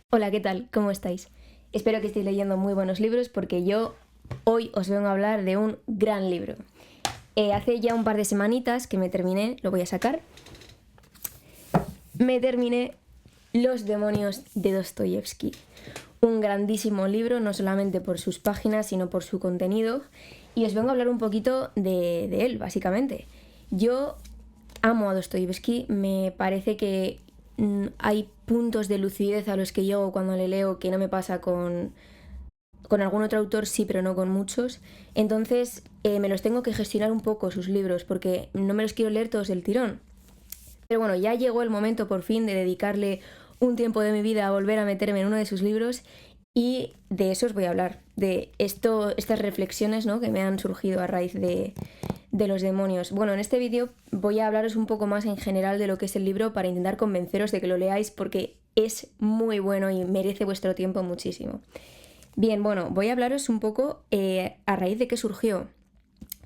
Hola, ¿qué tal? ¿Cómo estáis? Espero que estéis leyendo muy buenos libros porque yo hoy os vengo a hablar de un gran libro. Hace ya un par de semanitas que me terminé, lo voy a sacar, me terminé Los demonios de Dostoyevsky. Un grandísimo libro, no solamente por sus páginas, sino por su contenido. Y os vengo a hablar un poquito de él, básicamente. Yo amo a Dostoyevsky, me parece que hay puntos de lucidez a los que llego cuando le leo que no me pasa con algún otro autor, sí, pero no con muchos. Entonces me los tengo que gestionar un poco sus libros porque no me los quiero leer todos del tirón. Pero bueno, ya llegó el momento por fin de dedicarle un tiempo de mi vida a volver a meterme en uno de sus libros y de eso os voy a hablar, de estas reflexiones, ¿no?, que me han surgido a raíz de los demonios. Bueno, en este vídeo voy a hablaros un poco más en general de lo que es el libro para intentar convenceros de que lo leáis porque es muy bueno y merece vuestro tiempo muchísimo. Bien, bueno, voy a hablaros un poco a raíz de qué surgió,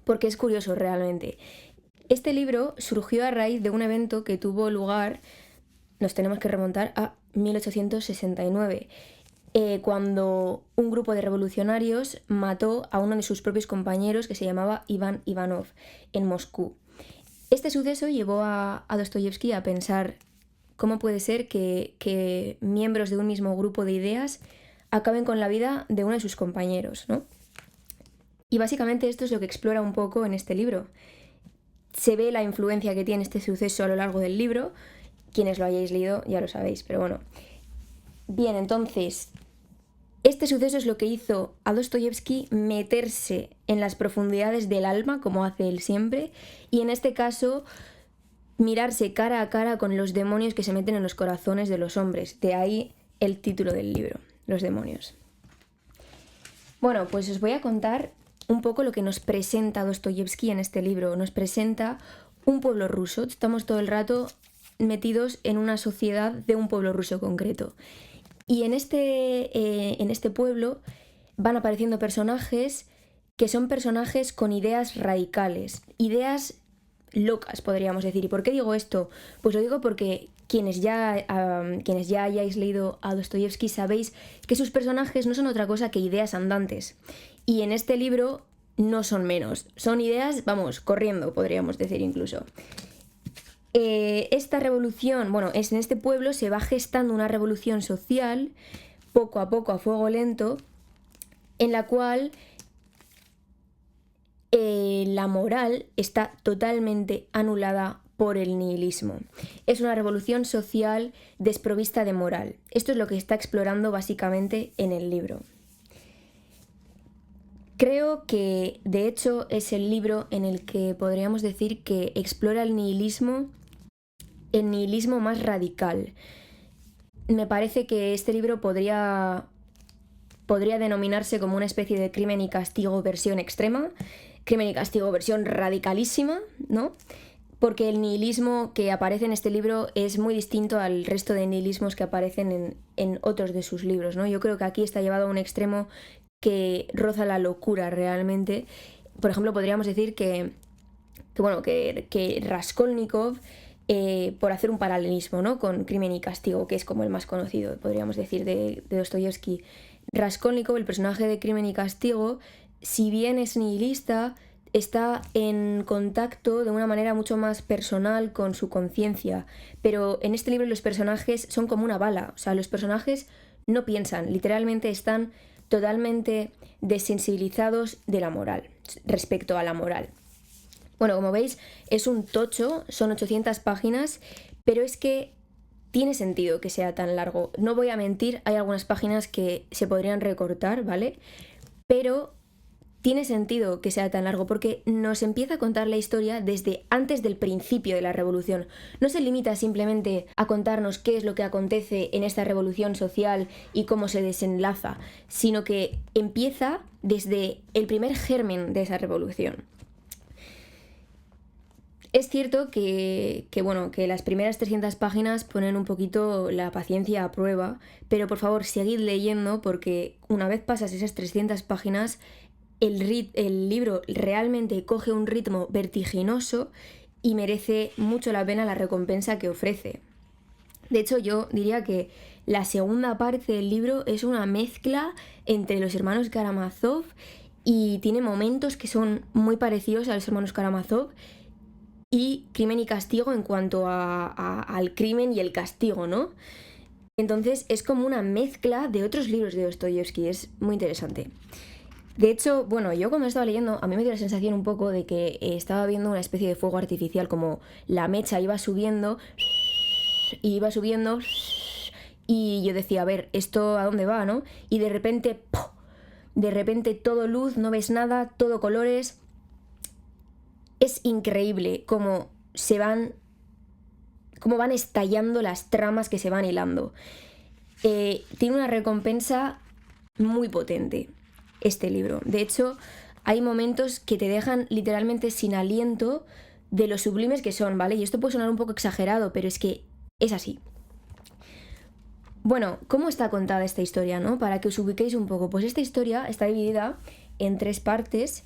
porque es curioso realmente. Este libro surgió a raíz de un evento que tuvo lugar, nos tenemos que remontar a 1869, cuando un grupo de revolucionarios mató a uno de sus propios compañeros que se llamaba Iván Ivanov en Moscú. Este suceso llevó a Dostoyevsky a pensar cómo puede ser que miembros de un mismo grupo de ideas acaben con la vida de uno de sus compañeros, ¿no? Y básicamente esto es lo que explora un poco en este libro. Se ve la influencia que tiene este suceso a lo largo del libro. Quienes lo hayáis leído ya lo sabéis, pero bueno. Bien, entonces, este suceso es lo que hizo a Dostoyevsky meterse en las profundidades del alma, como hace él siempre, y en este caso mirarse cara a cara con los demonios que se meten en los corazones de los hombres. De ahí el título del libro, Los demonios. Bueno, pues os voy a contar un poco lo que nos presenta Dostoyevsky en este libro. Nos presenta un pueblo ruso. Estamos todo el rato metidos en una sociedad de un pueblo ruso concreto. Y en este pueblo van apareciendo personajes que son personajes con ideas radicales, ideas locas, podríamos decir. ¿Y por qué digo esto? Pues lo digo porque quienes ya hayáis leído a Dostoyevsky sabéis que sus personajes no son otra cosa que ideas andantes. Y en este libro no son menos. Son ideas, vamos, corriendo, podríamos decir incluso. Esta revolución, bueno, en este pueblo se va gestando una revolución social, poco a poco, a fuego lento, en la cual la moral está totalmente anulada por el nihilismo. Es una revolución social desprovista de moral. Esto es lo que está explorando básicamente en el libro. Creo que, de hecho, es el libro en el que podríamos decir que explora el nihilismo más radical. Me parece que este libro podría denominarse como una especie de Crimen y Castigo versión extrema, Crimen y Castigo versión radicalísima, ¿no? Porque el nihilismo que aparece en este libro es muy distinto al resto de nihilismos que aparecen en otros de sus libros, ¿no? Yo creo que aquí está llevado a un extremo que roza la locura realmente. Por ejemplo, podríamos decir que Raskolnikov, por hacer un paralelismo, ¿no?, con Crimen y Castigo, que es como el más conocido, podríamos decir, de Dostoyevsky. Raskolnikov, el personaje de Crimen y Castigo, si bien es nihilista, está en contacto de una manera mucho más personal con su conciencia. Pero en este libro los personajes son como una bala. O sea, los personajes no piensan, literalmente están totalmente desensibilizados de la moral, respecto a la moral. Bueno, como veis, es un tocho, son 800 páginas, pero es que tiene sentido que sea tan largo. No voy a mentir, hay algunas páginas que se podrían recortar, ¿vale? Pero tiene sentido que sea tan largo porque nos empieza a contar la historia desde antes del principio de la revolución. No se limita simplemente a contarnos qué es lo que acontece en esta revolución social y cómo se desenlaza, sino que empieza desde el primer germen de esa revolución. Es cierto que las primeras 300 páginas ponen un poquito la paciencia a prueba, pero por favor seguid leyendo porque una vez pasas esas 300 páginas el libro realmente coge un ritmo vertiginoso y merece mucho la pena la recompensa que ofrece. De hecho, yo diría que la segunda parte del libro es una mezcla entre los hermanos Karamazov y tiene momentos que son muy parecidos a los hermanos Karamazov y Crimen y Castigo en cuanto al crimen y el castigo, ¿no? Entonces es como una mezcla de otros libros de Dostoyevsky, es muy interesante. De hecho, bueno, yo cuando estaba leyendo, a mí me dio la sensación un poco de que estaba viendo una especie de fuego artificial, como la mecha iba subiendo y iba subiendo y yo decía, a ver, ¿esto a dónde va, no? Y de repente, ¡pum!, de repente todo luz, no ves nada, todo colores. Es increíble cómo van estallando las tramas que se van hilando. Tiene una recompensa muy potente este libro. De hecho, hay momentos que te dejan literalmente sin aliento de lo sublimes que son, ¿vale? Y esto puede sonar un poco exagerado, pero es que es así. Bueno, ¿cómo está contada esta historia, no? Para que os ubiquéis un poco. Pues esta historia está dividida en 3 partes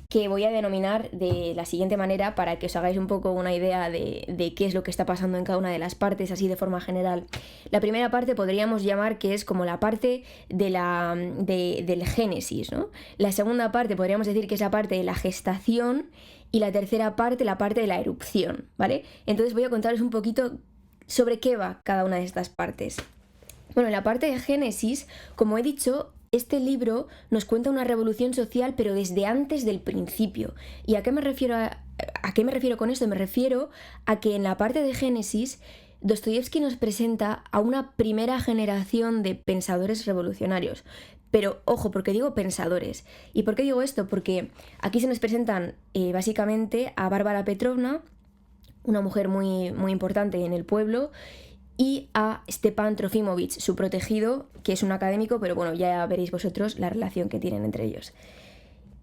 que voy a denominar de la siguiente manera para que os hagáis un poco una idea de qué es lo que está pasando en cada una de las partes, así de forma general. La primera parte podríamos llamar que es como la parte del génesis, ¿no? La segunda parte podríamos decir que es la parte de la gestación y la tercera parte la parte de la erupción, ¿vale? Entonces voy a contaros un poquito sobre qué va cada una de estas partes. Bueno, en la parte de génesis, como he dicho, este libro nos cuenta una revolución social, pero desde antes del principio. ¿Y a qué me refiero con esto? Me refiero a que en la parte de Génesis, Dostoyevsky nos presenta a una primera generación de pensadores revolucionarios. Pero ojo, porque digo pensadores. ¿Y por qué digo esto? Porque aquí se nos presentan básicamente a Bárbara Petrovna, una mujer muy, muy importante en el pueblo, y a Stepan Trofimovich, su protegido, que es un académico, pero bueno, ya veréis vosotros la relación que tienen entre ellos.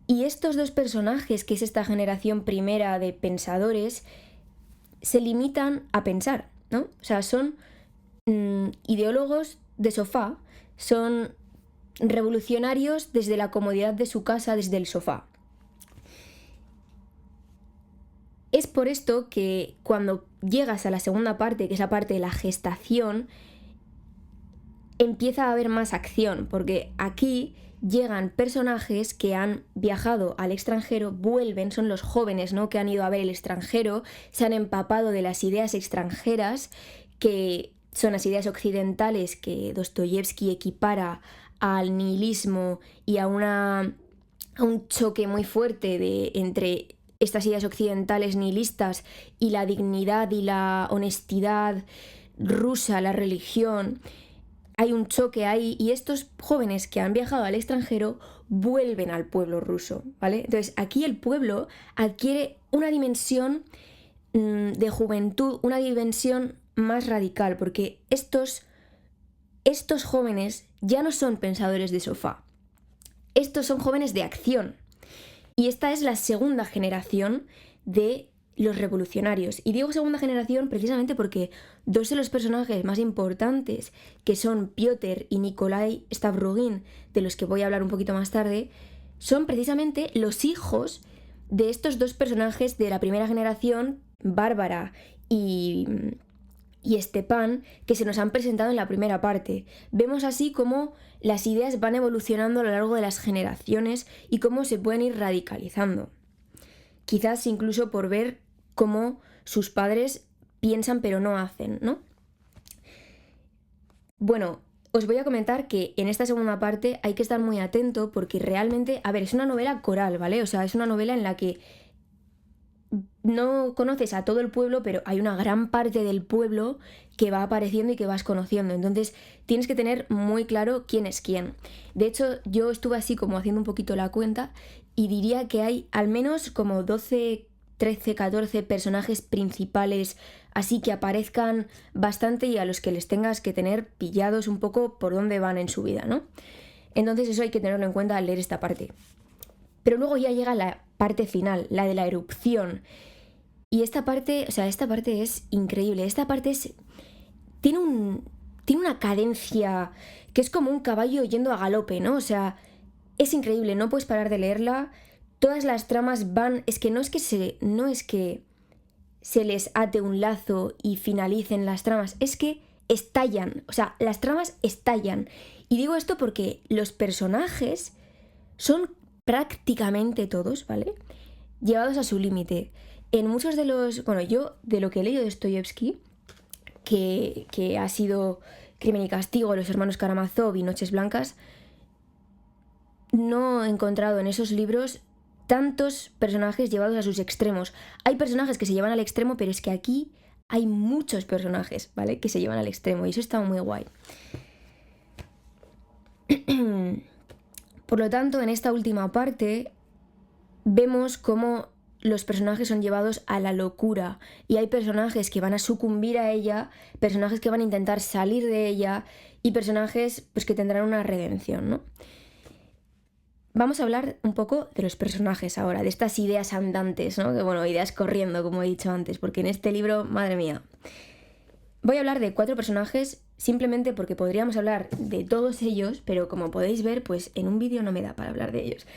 Y estos 2 personajes, que es esta generación primera de pensadores, se limitan a pensar, ¿no? O sea, son ideólogos de sofá, son revolucionarios desde la comodidad de su casa, desde el sofá. Es por esto que cuando llegas a la segunda parte, que es la parte de la gestación, empieza a haber más acción, porque aquí llegan personajes que han viajado al extranjero, vuelven, son los jóvenes, ¿no?, que han ido a ver el extranjero, se han empapado de las ideas extranjeras, que son las ideas occidentales que Dostoyevsky equipara al nihilismo y a un choque muy fuerte entre estas ideas occidentales nihilistas y la dignidad y la honestidad rusa, la religión. Hay un choque ahí y estos jóvenes que han viajado al extranjero vuelven al pueblo ruso, ¿vale? Entonces aquí el pueblo adquiere una dimensión de juventud, una dimensión más radical, porque estos jóvenes ya no son pensadores de sofá, estos son jóvenes de acción. Y esta es la segunda generación de los revolucionarios. Y digo segunda generación precisamente porque 2 de los personajes más importantes, que son Piotr y Nikolai Stavrogin, de los que voy a hablar un poquito más tarde, son precisamente los hijos de estos 2 personajes de la primera generación, Bárbara y Stepan, que se nos han presentado en la primera parte. Vemos así cómo las ideas van evolucionando a lo largo de las generaciones y cómo se pueden ir radicalizando. Quizás incluso por ver cómo sus padres piensan pero no hacen, ¿no? Bueno, os voy a comentar que en esta segunda parte hay que estar muy atento porque realmente, a ver, es una novela coral, ¿vale? O sea, es una novela en la que no conoces a todo el pueblo, pero hay una gran parte del pueblo que va apareciendo y que vas conociendo. Entonces tienes que tener muy claro quién es quién. De hecho, yo estuve así como haciendo un poquito la cuenta y diría que hay al menos como 12, 13, 14 personajes principales así que aparezcan bastante y a los que les tengas que tener pillados un poco por dónde van en su vida, ¿no? Entonces eso hay que tenerlo en cuenta al leer esta parte. Pero luego ya llega la parte final, la de la erupción. Y esta parte es increíble. Esta parte tiene una cadencia que es como un caballo yendo a galope, ¿no? O sea, es increíble, no puedes parar de leerla. Todas las tramas van... no es que se les ate un lazo y finalicen las tramas. Es que estallan, o sea, las tramas estallan. Y digo esto porque los personajes son prácticamente todos, ¿vale?, llevados a su límite. En muchos de los... Bueno, yo de lo que he leído de Dostoyevsky, que ha sido Crimen y Castigo, Los hermanos Karamazov y Noches Blancas, no he encontrado en esos libros tantos personajes llevados a sus extremos. Hay personajes que se llevan al extremo, pero es que aquí hay muchos personajes, ¿vale?, que se llevan al extremo, y eso está muy guay. Por lo tanto, en esta última parte vemos cómo los personajes son llevados a la locura, y hay personajes que van a sucumbir a ella, personajes que van a intentar salir de ella, y personajes pues que tendrán una redención, ¿no? Vamos a hablar un poco de los personajes ahora, de estas ideas andantes, ¿no? Que bueno, ideas corriendo, como he dicho antes, porque en este libro, madre mía. Voy a hablar de 4 personajes simplemente porque podríamos hablar de todos ellos, pero como podéis ver, pues en un vídeo no me da para hablar de ellos.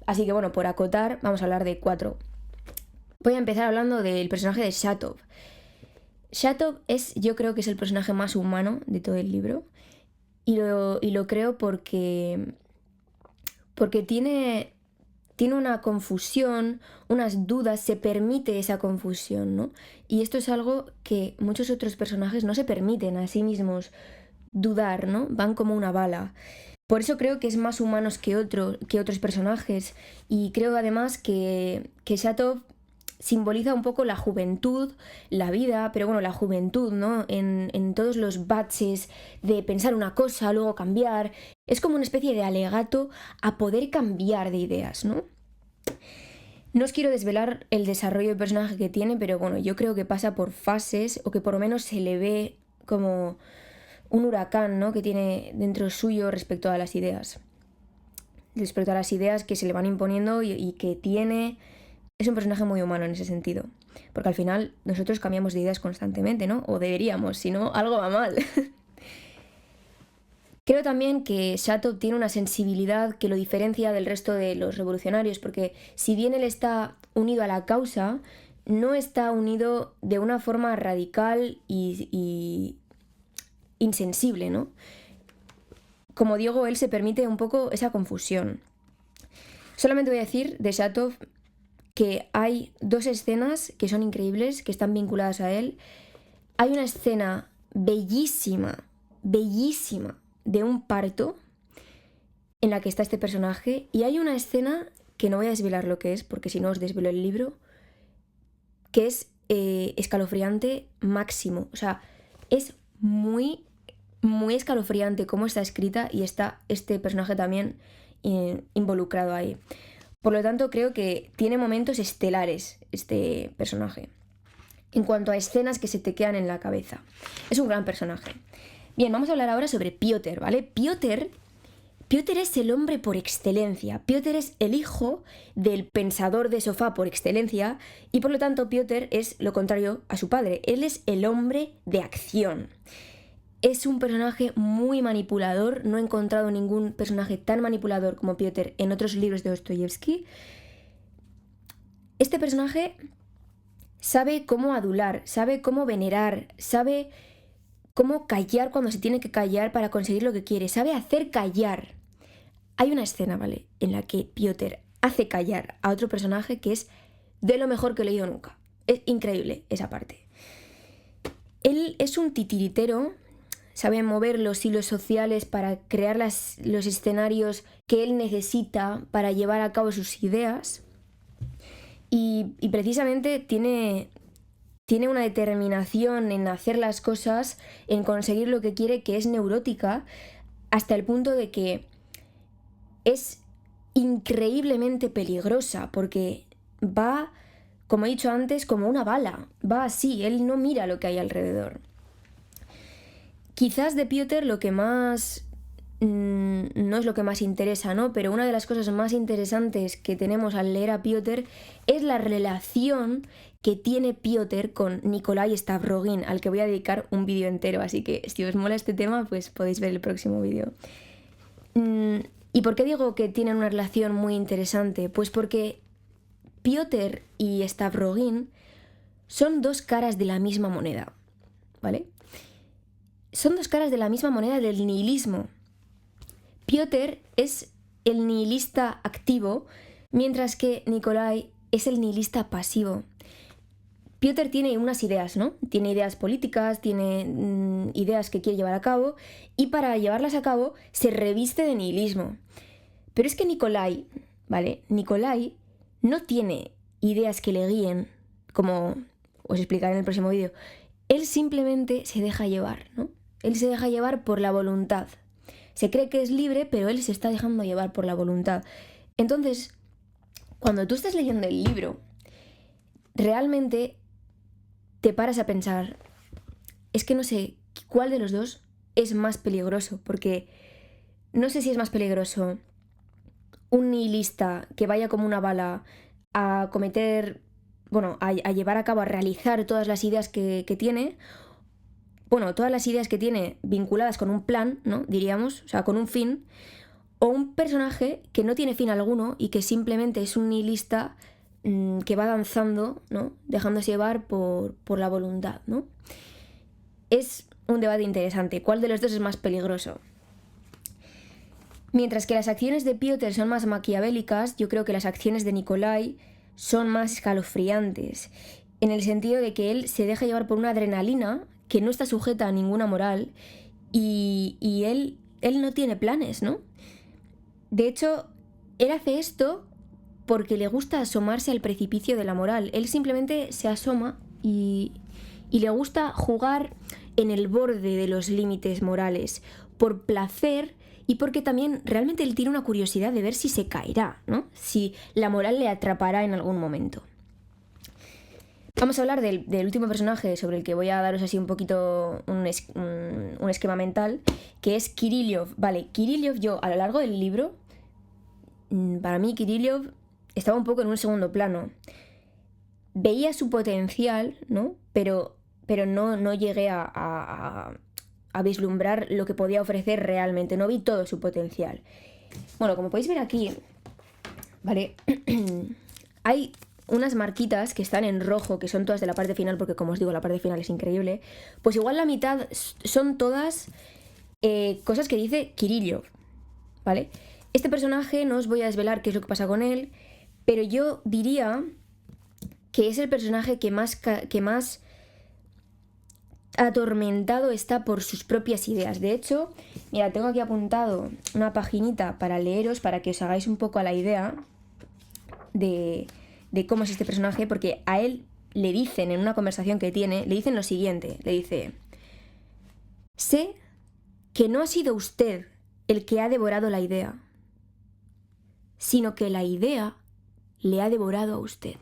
Así que bueno, por acotar, vamos a hablar de 4. Voy a empezar hablando del personaje de Shatov. Shatov yo creo que es el personaje más humano de todo el libro, y lo creo porque tiene una confusión, unas dudas, se permite esa confusión, ¿no? Y esto es algo que muchos otros personajes no se permiten a sí mismos dudar, ¿no? Van como una bala. Por eso creo que es más humano que otros personajes, y creo además que Shatov simboliza un poco la juventud, la vida, pero bueno, la juventud, ¿no? En todos los baches de pensar una cosa, luego cambiar. Es como una especie de alegato a poder cambiar de ideas, ¿no? No os quiero desvelar el desarrollo de personaje que tiene, pero bueno, yo creo que pasa por fases, o que por lo menos se le ve como un huracán, ¿no?, que tiene dentro suyo respecto a las ideas. Respecto a las ideas que se le van imponiendo y que tiene... Es un personaje muy humano en ese sentido, porque al final nosotros cambiamos de ideas constantemente, ¿no? O deberíamos, si no, algo va mal. Creo también que Shatov tiene una sensibilidad que lo diferencia del resto de los revolucionarios, porque si bien él está unido a la causa, no está unido de una forma radical y insensible, ¿no? Como digo, él se permite un poco esa confusión. Solamente voy a decir de Shatov que hay 2 escenas que son increíbles, que están vinculadas a él. Hay una escena bellísima, bellísima, de un parto en la que está este personaje, y hay una escena que no voy a desvelar lo que es, porque si no os desvelo el libro, que es escalofriante máximo. O sea, es muy, muy escalofriante cómo está escrita, y está este personaje también involucrado ahí. Por lo tanto, creo que tiene momentos estelares este personaje, en cuanto a escenas que se te quedan en la cabeza. Es un gran personaje. Bien, vamos a hablar ahora sobre Piotr, ¿vale? Piotr es el hombre por excelencia. Piotr es el hijo del pensador de sofá por excelencia, y por lo tanto Piotr es lo contrario a su padre. Él es el hombre de acción. Es un personaje muy manipulador. No he encontrado ningún personaje tan manipulador como Piotr en otros libros de Dostoyevsky. Este personaje sabe cómo adular, sabe cómo venerar, sabe cómo callar cuando se tiene que callar para conseguir lo que quiere, sabe hacer callar. Hay una escena, ¿vale?, en la que Piotr hace callar a otro personaje que es de lo mejor que he leído nunca. Es increíble esa parte. Él es un titiritero. Sabe mover los hilos sociales para crear los escenarios que él necesita para llevar a cabo sus ideas. Y precisamente tiene una determinación en hacer las cosas, en conseguir lo que quiere, que es neurótica, hasta el punto de que es increíblemente peligrosa, porque va, como he dicho antes, como una bala. Va así, él no mira lo que hay alrededor. Quizás de Piotr lo que más... no es lo que más interesa, ¿no? Pero una de las cosas más interesantes que tenemos al leer a Piotr es la relación que tiene Piotr con Nikolai Stavrogin, al que voy a dedicar un vídeo entero, así que si os mola este tema, pues podéis ver el próximo vídeo. ¿Y por qué digo que tienen una relación muy interesante? Pues porque Piotr y Stavrogin son 2 caras de la misma moneda, ¿vale? son dos caras de la misma moneda del nihilismo. Piotr es el nihilista activo, mientras que Nikolai es el nihilista pasivo. Piotr tiene unas ideas, ¿no? Tiene ideas políticas, tiene ideas que quiere llevar a cabo, y para llevarlas a cabo se reviste de nihilismo. Pero es que Nikolai, ¿vale? Nikolai no tiene ideas que le guíen, como os explicaré en el próximo vídeo. Él simplemente se deja llevar, ¿no? Él se deja llevar por la voluntad. Se cree que es libre, pero él se está dejando llevar por la voluntad. Entonces, cuando tú estás leyendo el libro, realmente te paras a pensar, es que no sé cuál de los dos es más peligroso, porque no sé si es más peligroso un nihilista que vaya como una bala a cometer, bueno, a llevar a cabo, a realizar todas las ideas que tiene, bueno, todas las ideas que tiene vinculadas con un plan, ¿no? Diríamos, o sea, con un fin, o un personaje que no tiene fin alguno y que simplemente es un nihilista que va danzando, ¿no? Dejándose llevar por la voluntad, ¿no? Es un debate interesante. ¿Cuál de los dos es más peligroso? Mientras que las acciones de Piotr son más maquiavélicas, yo creo que las acciones de Nikolai son más escalofriantes, en el sentido de que él se deja llevar por una adrenalina que no está sujeta a ninguna moral y él no tiene planes, ¿no? De hecho, él hace esto porque le gusta asomarse al precipicio de la moral. Él simplemente se asoma y le gusta jugar en el borde de los límites morales, por placer y porque también realmente él tiene una curiosidad de ver si se caerá, ¿no? Si la moral le atrapará en algún momento. Vamos a hablar del último personaje sobre el que voy a daros así un poquito un esquema mental, que es Kirillov. Vale, Kirillov, yo a lo largo del libro, para mí Kirillov estaba un poco en un segundo plano. Veía su potencial, ¿no? Pero no llegué a vislumbrar lo que podía ofrecer realmente. No vi todo su potencial. Bueno, como podéis ver aquí, ¿vale? Hay unas marquitas que están en rojo, que son todas de la parte final, porque como os digo, la parte final es increíble. Pues igual la mitad son todas cosas que dice Kirillov, ¿vale? Este personaje, no os voy a desvelar qué es lo que pasa con él, pero yo diría que es el personaje que más atormentado está por sus propias ideas. De hecho, mira, tengo aquí apuntado una paginita para leeros, para que os hagáis un poco a la idea de cómo es este personaje, porque a él le dicen en una conversación que tiene, le dicen lo siguiente, le dice: sé que no ha sido usted el que ha devorado la idea, sino que la idea le ha devorado a usted.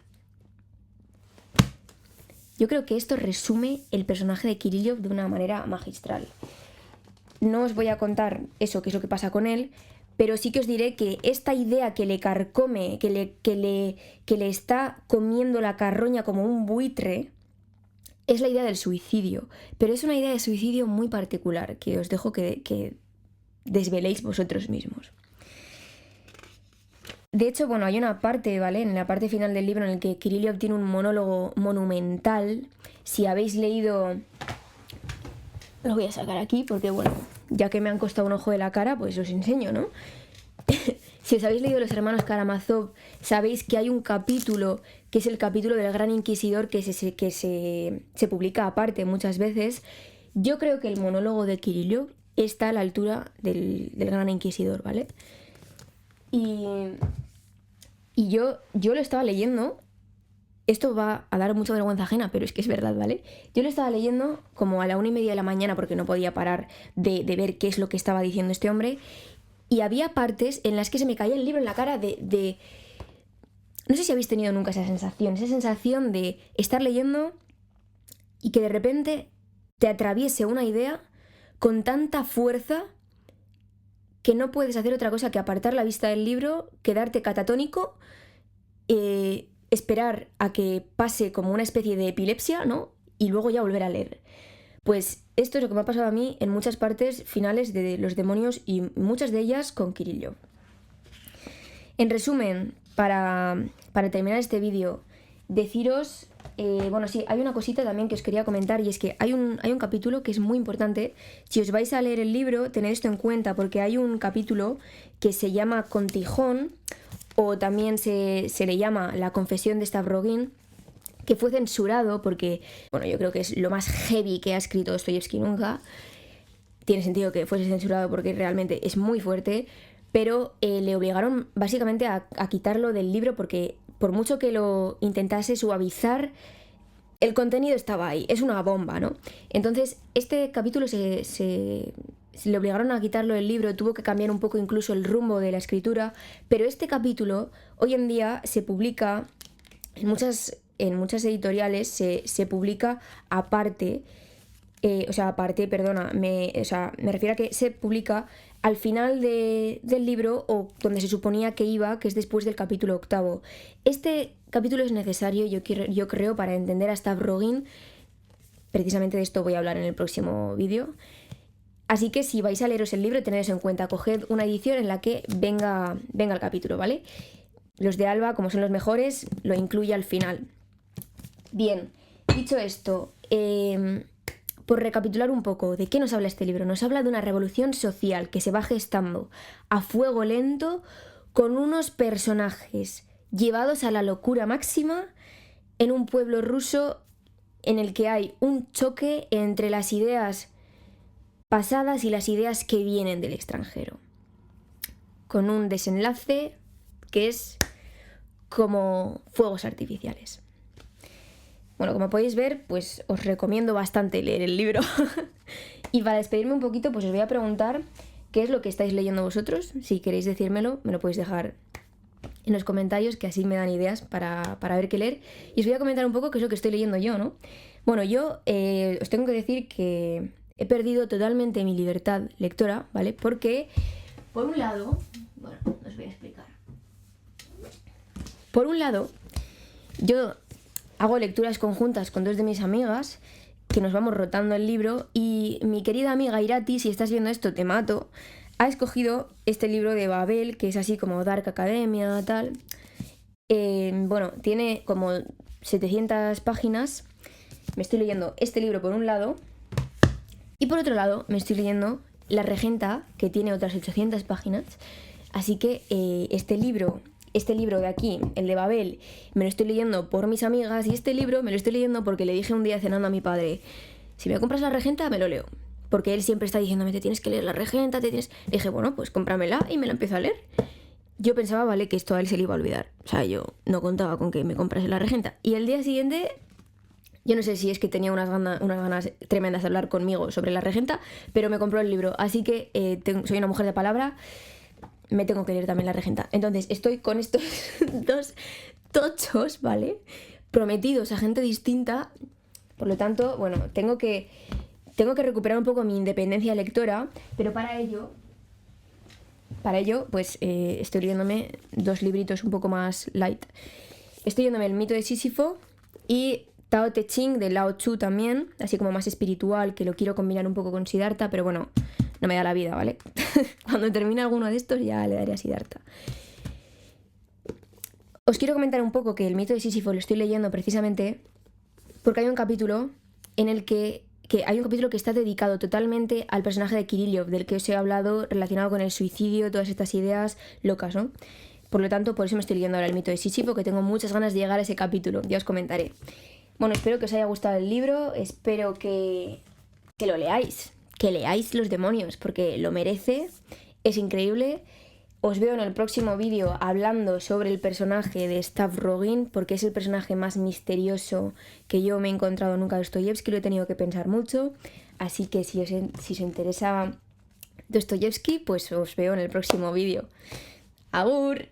Yo creo que esto resume el personaje de Kirillov de una manera magistral. No os voy a contar eso, qué es lo que pasa con él, pero sí que os diré que esta idea que le carcome, que le está comiendo la carroña como un buitre, es la idea del suicidio. Pero es una idea de suicidio muy particular, que os dejo que desveléis vosotros mismos. De hecho, bueno, hay una parte, ¿vale? En la parte final del libro en el que Kirillov tiene un monólogo monumental. Si habéis leído... Lo voy a sacar aquí porque, bueno, ya que me han costado un ojo de la cara, pues os enseño, ¿no? Si os habéis leído Los Hermanos Karamazov, sabéis que hay un capítulo, que es el capítulo del Gran Inquisidor, que se publica aparte muchas veces. Yo creo que el monólogo de Kirillov está a la altura del Gran Inquisidor, ¿vale? Y yo lo estaba leyendo, esto va a dar mucha vergüenza ajena, pero es que es verdad, ¿vale? Yo lo estaba leyendo como a la 1:30 de la mañana porque no podía parar de ver qué es lo que estaba diciendo este hombre, y había partes en las que se me caía el libro en la cara de... No sé si habéis tenido nunca esa sensación de estar leyendo y que de repente te atraviese una idea con tanta fuerza que no puedes hacer otra cosa que apartar la vista del libro, quedarte catatónico, esperar a que pase como una especie de epilepsia, ¿no? Y luego ya volver a leer. Pues esto es lo que me ha pasado a mí en muchas partes finales de Los Demonios y muchas de ellas con Kirillov. En resumen, para terminar este vídeo, deciros Bueno, sí, hay una cosita también que os quería comentar, y es que hay un capítulo que es muy importante. Si os vais a leer el libro, tened esto en cuenta, porque hay un capítulo que se llama Contijón, o también se le llama La confesión de Stavrogin, que fue censurado porque, bueno, yo creo que es lo más heavy que ha escrito Dostoyevsky nunca. Tiene sentido que fuese censurado porque realmente es muy fuerte, pero le obligaron básicamente a quitarlo del libro porque por mucho que lo intentase suavizar, el contenido estaba ahí, es una bomba, ¿no? Entonces, este capítulo se le obligaron a quitarlo del libro, tuvo que cambiar un poco incluso el rumbo de la escritura, pero este capítulo hoy en día se publica en muchas editoriales, se publica aparte. Me refiero a que se publica al final del libro, o donde se suponía que iba, que es después del capítulo 8. Este capítulo es necesario, yo creo, para entender a Stavrogin. Precisamente de esto voy a hablar en el próximo vídeo. Así que si vais a leeros el libro, tened eso en cuenta. Coged una edición en la que venga el capítulo, ¿vale? Los de Alba, como son los mejores, lo incluye al final. Bien, dicho esto, por recapitular un poco, ¿de qué nos habla este libro? Nos habla de una revolución social que se va gestando a fuego lento, con unos personajes llevados a la locura máxima en un pueblo ruso en el que hay un choque entre las ideas pasadas y las ideas que vienen del extranjero, con un desenlace que es como fuegos artificiales. Bueno, como podéis ver, pues os recomiendo bastante leer el libro. Y para despedirme un poquito, pues os voy a preguntar qué es lo que estáis leyendo vosotros. Si queréis decírmelo, me lo podéis dejar en los comentarios, que así me dan ideas para ver qué leer. Y os voy a comentar un poco qué es lo que estoy leyendo yo, ¿no? Bueno, yo os tengo que decir que he perdido totalmente mi libertad lectora, ¿vale? Porque, por un lado... Bueno, os voy a explicar. Por un lado, yo hago lecturas conjuntas con dos de mis amigas, que nos vamos rotando el libro, y mi querida amiga Irati, si estás viendo esto te mato, ha escogido este libro de Babel, que es así como Dark Academia, tal. Bueno, tiene como 700 páginas. Me estoy leyendo este libro por un lado, y por otro lado me estoy leyendo La Regenta, que tiene otras 800 páginas. Así que este libro de aquí, el de Babel, me lo estoy leyendo por mis amigas, y este libro me lo estoy leyendo porque le dije un día cenando a mi padre: si me compras La Regenta, me lo leo. Porque él siempre está diciéndome: te tienes que leer La Regenta, Le dije: bueno, pues cómpramela, y me la empiezo a leer. Yo pensaba, vale, que esto a él se le iba a olvidar. O sea, yo no contaba con que me comprase La Regenta. Y el día siguiente, yo no sé si es que tenía unas ganas tremendas de hablar conmigo sobre La Regenta, pero me compró el libro. Así que soy una mujer de palabra, me tengo que leer también La Regenta. Entonces estoy con estos dos tochos, ¿vale? Prometidos a gente distinta. Por lo tanto, bueno, tengo que recuperar un poco mi independencia lectora, pero para ello, pues estoy leyéndome dos libritos un poco más light. Estoy leyéndome El mito de Sísifo y Tao Te Ching de Lao Tzu también, así como más espiritual, que lo quiero combinar un poco con Siddhartha, pero bueno, no me da la vida, ¿vale? Cuando termine alguno de estos ya le daré a Siddhartha. Os quiero comentar un poco que El mito de Sísifo lo estoy leyendo precisamente porque hay un capítulo en el que hay un capítulo que está dedicado totalmente al personaje de Kirillov, del que os he hablado, relacionado con el suicidio, todas estas ideas locas, ¿no? Por lo tanto, por eso me estoy leyendo ahora El mito de Sísifo, que tengo muchas ganas de llegar a ese capítulo, ya os comentaré. Bueno, espero que os haya gustado el libro, espero que lo leáis, que leáis Los demonios, porque lo merece, es increíble. Os veo en el próximo vídeo hablando sobre el personaje de Stavrogin, porque es el personaje más misterioso que yo me he encontrado nunca de Dostoyevsky, lo he tenido que pensar mucho. Así que si os interesa Dostoyevsky, pues os veo en el próximo vídeo. ¡Agur!